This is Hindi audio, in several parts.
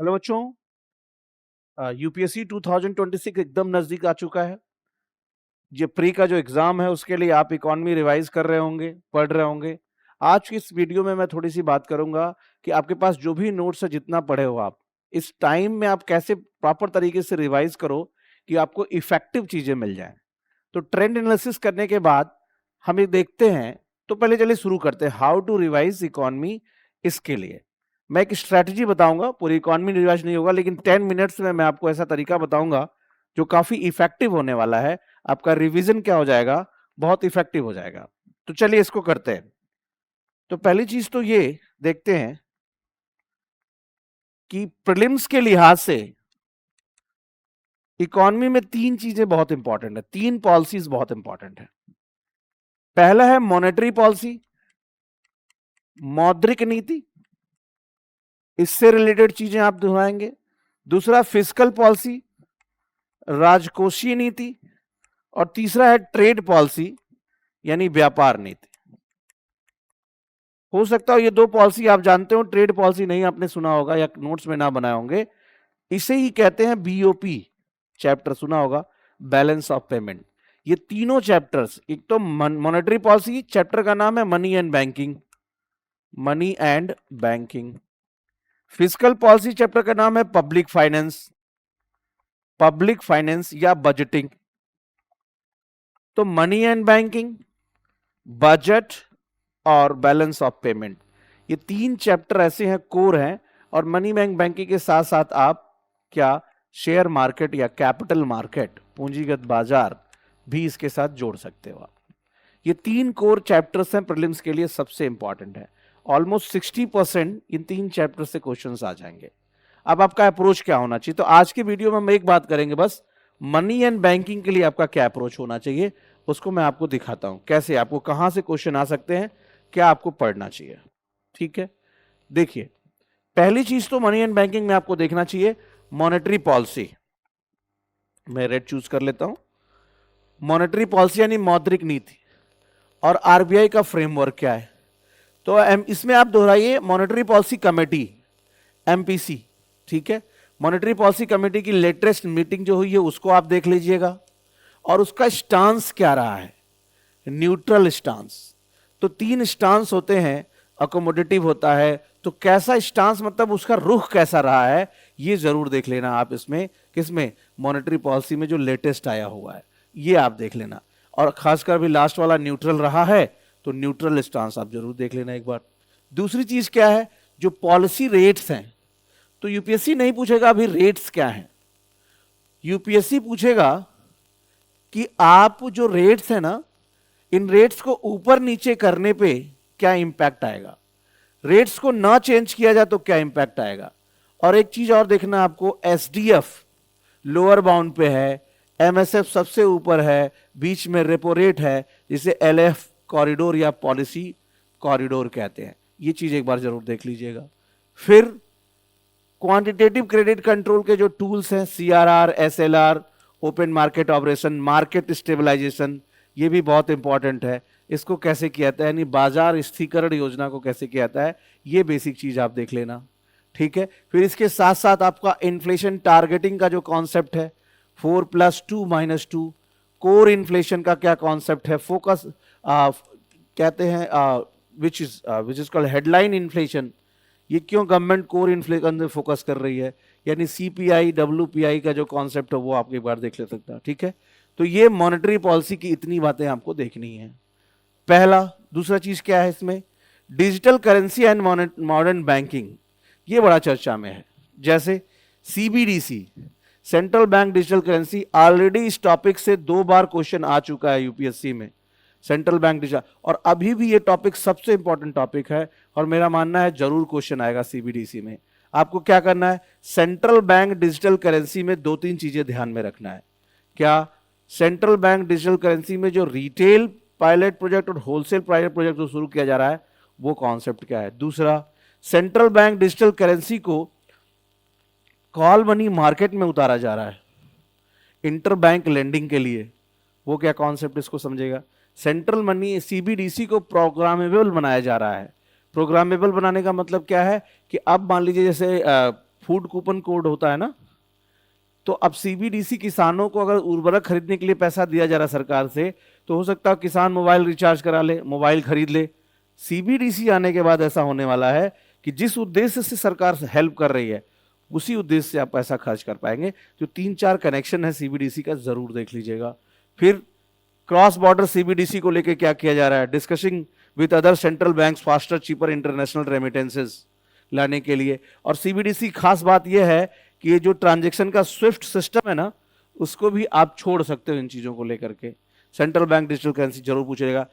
हेलो बच्चों, यूपीएससी 2026 एकदम नजदीक आ चुका है। ये प्री का जो एग्जाम है उसके लिए आप इकोनॉमी रिवाइज कर रहे होंगे, पढ़ रहे होंगे। आज की इस वीडियो में मैं थोड़ी सी बात करूंगा कि आपके पास जो भी नोट्स है, जितना पढ़े हो आप, इस टाइम में आप कैसे प्रॉपर तरीके से रिवाइज करो कि आपको इफेक्टिव चीजें मिल जाएं। तो ट्रेंड एनालिसिस करने के बाद हम ये देखते हैं। तो पहले चलिए शुरू करते हैं, हाउ टू रिवाइज इकोनॉमी। इसके लिए मैं एक स्ट्रैटेजी बताऊंगा, पूरी इकोनॉमी रिवाइज नहीं होगा, लेकिन 10 मिनट्स में मैं आपको ऐसा तरीका बताऊंगा जो काफी इफेक्टिव होने वाला है। आपका रिवीजन क्या हो जाएगा, बहुत इफेक्टिव हो जाएगा। तो चलिए इसको करते हैं। तो पहली चीज तो ये देखते हैं कि प्रीलिम्स के लिहाज से इकोनॉमी में तीन चीजें बहुत इंपॉर्टेंट है, तीन पॉलिसीज बहुत इंपॉर्टेंट है। पहला है मॉनेटरी पॉलिसी, मौद्रिक नीति, इससे रिलेटेड चीजें आप दोहराएंगे। दूसरा फिस्कल पॉलिसी, राजकोषीय नीति, और तीसरा है ट्रेड पॉलिसी यानी व्यापार नीति। हो सकता है ये दो पॉलिसी आप जानते हो, ट्रेड पॉलिसी नहीं आपने सुना होगा या नोट्स में ना बनाए होंगे। इसे ही कहते हैं बीओपी चैप्टर, सुना होगा, बैलेंस ऑफ पेमेंट। ये तीनों चैप्टर्स, एक तो मॉनेटरी पॉलिसी चैप्टर का नाम है money and banking, money and banking. Fiscal policy chapter का नाम है पब्लिक फाइनेंस, पब्लिक फाइनेंस या बजटिंग। तो मनी एंड बैंकिंग, बजट और बैलेंस ऑफ पेमेंट, ये तीन चैप्टर ऐसे हैं, कोर हैं। और मनी बैंकिंग के साथ साथ आप क्या शेयर मार्केट या कैपिटल मार्केट, पूंजीगत बाजार भी इसके साथ जोड़ सकते हो आप। ये तीन कोर चैप्टर्स हैं, प्रीलिम्स के लिए सबसे इंपॉर्टेंट है। ऑलमोस्ट 60% इन तीन चैप्टर से क्वेश्चंस आ जाएंगे। अब आपका अप्रोच क्या होना चाहिए, तो आज की वीडियो में हम एक बात करेंगे बस, मनी एंड बैंकिंग के लिए आपका क्या अप्रोच होना चाहिए उसको मैं आपको दिखाता हूं, कैसे आपको कहां से क्वेश्चन आ सकते हैं, क्या आपको पढ़ना चाहिए। ठीक है, देखिए पहली चीज तो मनी एंड बैंकिंग में आपको देखना चाहिए मॉनेटरी पॉलिसी। मैं रेड चूज कर लेता हूं। मॉनेटरी पॉलिसी यानी मौद्रिक नीति और आरबीआई का फ्रेमवर्क क्या है। तो इसमें आप दोहराइए मॉनेटरी पॉलिसी कमेटी, एमपीसी। ठीक है, मॉनेटरी पॉलिसी कमेटी की लेटेस्ट मीटिंग जो हुई है उसको आप देख लीजिएगा, और उसका स्टांस क्या रहा है, न्यूट्रल स्टांस। तो तीन स्टांस होते हैं, अकोमोडेटिव होता है, तो कैसा स्टांस मतलब उसका रुख कैसा रहा है, ये जरूर देख लेना आप इसमें, किसमें, मॉनेटरी पॉलिसी में जो लेटेस्ट आया हुआ है ये आप देख लेना। और खासकर भी लास्ट वाला न्यूट्रल रहा है तो न्यूट्रल स्टांस आप जरूर देख लेना एक बार। दूसरी चीज क्या है, जो पॉलिसी रेट्स हैं, तो यूपीएससी नहीं पूछेगा अभी रेट्स क्या हैं, यूपीएससी पूछेगा कि आप जो रेट्स है ना, इन रेट्स को ऊपर नीचे करने पे क्या इंपैक्ट आएगा, रेट्स को ना चेंज किया जाए तो क्या इंपैक्ट आएगा। और एक चीज और देखना आपको, एसडीएफ लोअर बाउंड पे है, एमएसएफ सबसे ऊपर है, बीच में रेपो रेट है, जिसे एलएफ कॉरिडोर या पॉलिसी कॉरिडोर कहते हैं। ये चीज एक बार जरूर देख लीजिएगा। फिर क्वांटिटेटिव क्रेडिट कंट्रोल के जो टूल्स हैं, CRR, SLR, open market operation, market stabilization, ये भी बहुत इंपॉर्टेंट है। इसको कैसे किया जाता है, यानी बाजार स्थिरीकरण योजना को कैसे किया जाता है, ये बेसिक चीज आप देख लेना। ठीक है, फिर इसके साथ साथ आपका इन्फ्लेशन टारगेटिंग का जो कॉन्सेप्ट है, 4+2-2, कोर इन्फ्लेशन का क्या कॉन्सेप्ट है, फोकस कहते हैं which is called headline inflation, ये क्यों गवर्नमेंट कोर इन्फ्लेशन में फोकस कर रही है, यानी सीपीआई डब्ल्यूपीआई का जो कॉन्सेप्ट है वो आप एक बार देख ले सकता है। ठीक है, तो ये मॉनेटरी पॉलिसी की इतनी बातें आपको देखनी है, पहला। दूसरा चीज क्या है इसमें, digital currency and modern banking, ये बड़ा चर्चा में है। जैसे CBDC, central bank digital currency, already इस टॉपिक से 2 बार क्वेश्चन आ चुका है यूपीएससी में, सेंट्रल बैंक डिजिटल, और अभी भी ये टॉपिक सबसे इंपॉर्टेंट टॉपिक है, और मेरा मानना है जरूर क्वेश्चन आएगा सीबीडीसी में। आपको क्या करना है, सेंट्रल बैंक डिजिटल करेंसी में 2-3 चीजें ध्यान में रखना है। क्या, सेंट्रल बैंक डिजिटल करेंसी में जो रिटेल पायलट प्रोजेक्ट और होलसेल पायलट प्रोजेक्ट जो शुरू किया जा रहा है वो कॉन्सेप्ट क्या है। दूसरा, सेंट्रल बैंक डिजिटल करेंसी को कॉल मनी मार्केट में उतारा जा रहा है इंटर बैंक लेंडिंग के लिए, वो क्या कॉन्सेप्ट, इसको समझेगा। सेंट्रल मनी सीबीडीसी को प्रोग्रामेबल बनाया जा रहा है। प्रोग्रामेबल बनाने का मतलब क्या है कि अब मान लीजिए जैसे फूड कूपन कोड होता है ना, तो अब सीबीडीसी किसानों को अगर उर्वरक खरीदने के लिए पैसा दिया जा रहा है सरकार से, तो हो सकता है किसान मोबाइल रिचार्ज करा ले, मोबाइल खरीद ले। सीबीडीसी आने के बाद ऐसा होने वाला है कि जिस उद्देश्य से सरकार हेल्प कर रही है उसी उद्देश्य से आप पैसा खर्च कर पाएंगे। जो 3-4 कनेक्शन है सीबीडीसी का, जरूर देख लीजिएगा। फिर क्रॉस बॉर्डर सीबीडीसी को लेकर क्या किया जा रहा है, discussing with other central banks faster cheaper international remittances लाने के लिए। और सीबीडीसी खास बात यह है कि ये जो ट्रांजैक्शन का स्विफ्ट सिस्टम है ना, उसको भी आप छोड़ सकते हो इन चीजों को लेकर के। सेंट्रल बैंक डिजिटल करेंसी जरूर पूछेगा।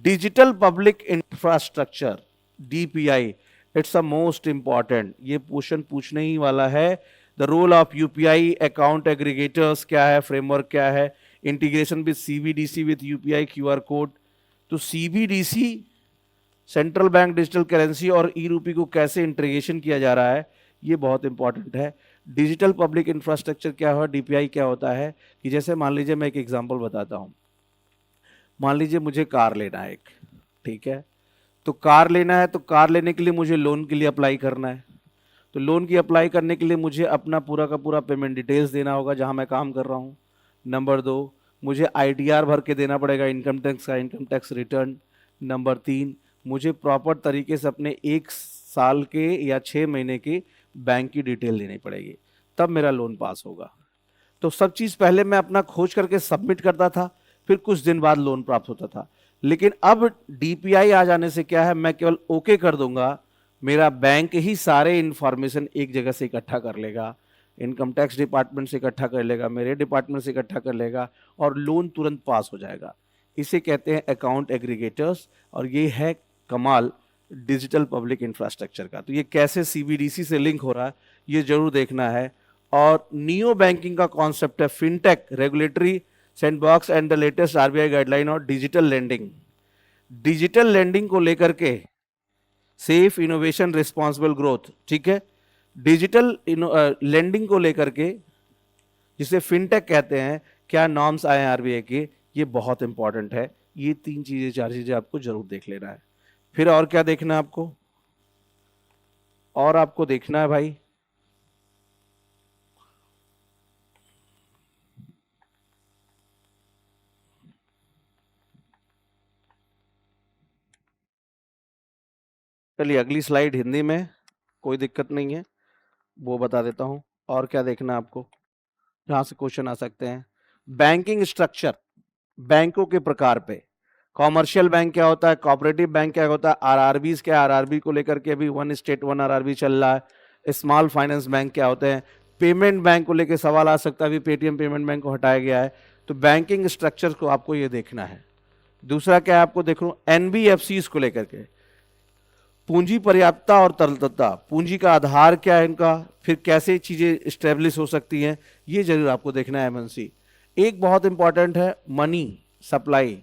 Digital public infrastructure DPI, it's a most important, ये क्वेश्चन पूछने ही वाला है। The role of UPI account aggregators क्या है, फ्रेमवर्क क्या है, integration with CBDC with UPI QR code. तो CBDC central bank digital currency और ई रूपी को कैसे इंटीग्रेशन किया जा रहा है, ये बहुत इंपॉर्टेंट है। डिजिटल पब्लिक इंफ्रास्ट्रक्चर क्या है, डीपीआई क्या होता है कि जैसे मान लीजिए मैं एक एग्जांपल बताता हूं। मान लीजिए मुझे कार लेना है एक, ठीक है, तो कार लेना है, तो कार लेने के लिए मुझे लोन के लिए अप्लाई करना है। तो लोन की अप्लाई करने के लिए मुझे अपना पूरा का पूरा पेमेंट डिटेल्स देना होगा जहां मैं काम कर रहा हूं। नंबर 2, मुझे आईटीआर भर के देना पड़ेगा, इनकम टैक्स का इनकम टैक्स रिटर्न। नंबर 3, मुझे प्रॉपर तरीके से अपने 1 साल के या 6 महीने की बैंक की डिटेल देनी पड़ेगी, तब मेरा लोन पास होगा। तो सब चीज़ पहले मैं अपना खोज करके सबमिट करता था, फिर कुछ दिन बाद लोन प्राप्त होता था। लेकिन अब डीपीआई आ जाने से क्या है, मैं केवल ओके कर दूंगा, मेरा बैंक ही सारे इंफॉर्मेशन एक जगह से इकट्ठा कर लेगा, इनकम टैक्स डिपार्टमेंट से इकट्ठा कर लेगा, मेरे डिपार्टमेंट से इकट्ठा कर लेगा, और लोन तुरंत पास हो जाएगा। इसे कहते हैं अकाउंट एग्रीगेटर्स, और ये है कमाल डिजिटल पब्लिक इंफ्रास्ट्रक्चर का। तो ये कैसे सीबीडीसी से लिंक हो रहा है, ये जरूर देखना है। और नियो बैंकिंग का कॉन्सेप्ट है fintech, regulatory sandbox and the latest RBI guideline और डिजिटल लेंडिंग। डिजिटल लेंडिंग को लेकर के सेफ इनोवेशन रिस्पॉन्सिबल ग्रोथ, ठीक है, डिजिटल लेंडिंग को लेकर के जिसे फिनटेक कहते हैं, क्या नॉर्म्स आए हैं आरबीआई के, ये बहुत इंपॉर्टेंट है। ये 3 चीजें 4 चीजें आपको जरूर देख लेना है। फिर और क्या देखना है आपको, और आपको देखना है भाई, चलिए अगली स्लाइड हिंदी में, कोई दिक्कत नहीं है, वो बता देता हूं। और क्या देखना है आपको, जहां से क्वेश्चन आ सकते हैं। बैंकिंग स्ट्रक्चर, बैंकों के प्रकार पे, कॉमर्शियल बैंक क्या होता है, कोऑपरेटिव बैंक क्या होता है, आरआरबीज क्या, आरआरबी को लेकर के अभी 1 स्टेट 1 आरआरबी चल रहा है। स्मॉल फाइनेंस बैंक क्या होते हैं, पेमेंट बैंक को लेकर सवाल आ सकता है, अभी पेटीएम पेमेंट बैंक को हटाया गया है। तो बैंकिंग स्ट्रक्चर को आपको ये देखना है। दूसरा क्या है आपको देख लो, एनबीएफसी को लेकर के पूंजी पर्याप्तता और तरलता, पूंजी का आधार क्या है इनका, फिर कैसे चीजें स्टेब्लिश हो सकती हैं, ये जरूर आपको देखना है। एमएनसी एक बहुत इंपॉर्टेंट है, money supply,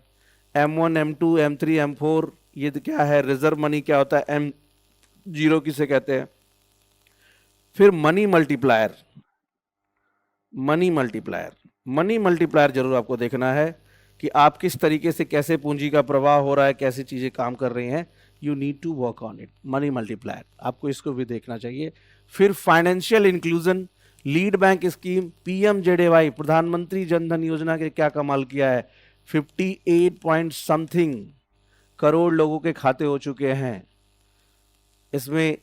M1 M2 M3 M4, ये क्या है, रिजर्व मनी क्या होता है, M0 किसे कहते हैं। फिर money multiplier, money multiplier, money multiplier जरूर आपको देखना है कि आप किस तरीके से, कैसे पूंजी का प्रवाह हो रहा है, कैसे चीजें काम कर रही हैं। You need to work on it, money multiplier आपको इसको भी देखना चाहिए। फिर financial inclusion, lead bank scheme, PMJDY Pradhanmantri Jan Dhan योजना के क्या कमाल किया है, 58 पॉइंट समथिंग करोड़ लोगों के खाते हो चुके हैं। इसमें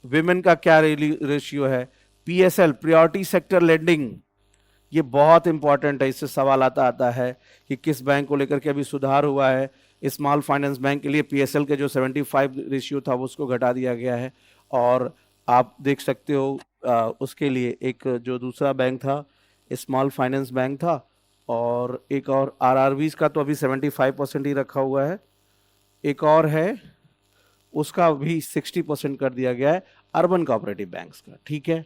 विमेन का क्या रेशियो है। PSL प्रायोरिटी सेक्टर लेंडिंग, ये बहुत इंपॉर्टेंट है, इससे सवाल आता है कि किस बैंक को लेकर के अभी सुधार हुआ है। स्मॉल फाइनेंस बैंक के लिए PSL के जो 75 रेशियो था वो उसको घटा दिया गया है। और आप देख सकते हो उसके लिए एक जो दूसरा बैंक था स्मॉल फाइनेंस बैंक था, और एक और आरआरबीज का तो अभी 75% ही रखा हुआ है, एक और है उसका भी 60% कर दिया गया है, अर्बन कोऑपरेटिव बैंक्स का, ठीक है।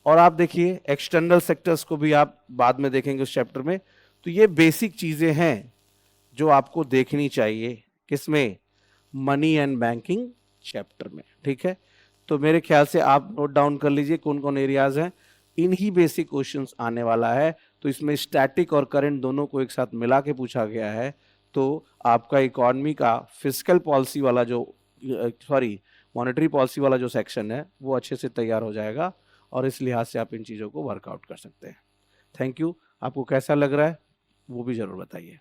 और आप देखिए एक्सटर्नल सेक्टर्स को भी आप बाद में देखेंगे उस चैप्टर में। तो ये बेसिक चीजें हैं जो आपको देखनी चाहिए, किसमें, मनी एंड बैंकिंग चैप्टर में, ठीक है। तो मेरे ख्याल से आप नोट डाउन कर लीजिए कौन कौन एरियाज हैं, इन्हीं बेसिक क्वेश्चंस आने वाला है। तो इसमें स्टैटिक और करंट दोनों को एक साथ मिला के पूछा गया है। तो आपका इकोनॉमी का फिस्कल पॉलिसी वाला जो, सॉरी, मॉनेटरी पॉलिसी वाला जो सेक्शन है वो अच्छे से तैयार हो जाएगा। और इस लिहाज से आप इन चीज़ों को वर्कआउट कर सकते हैं। Thank you. आपको कैसा लग रहा है वो भी ज़रूर बताइए।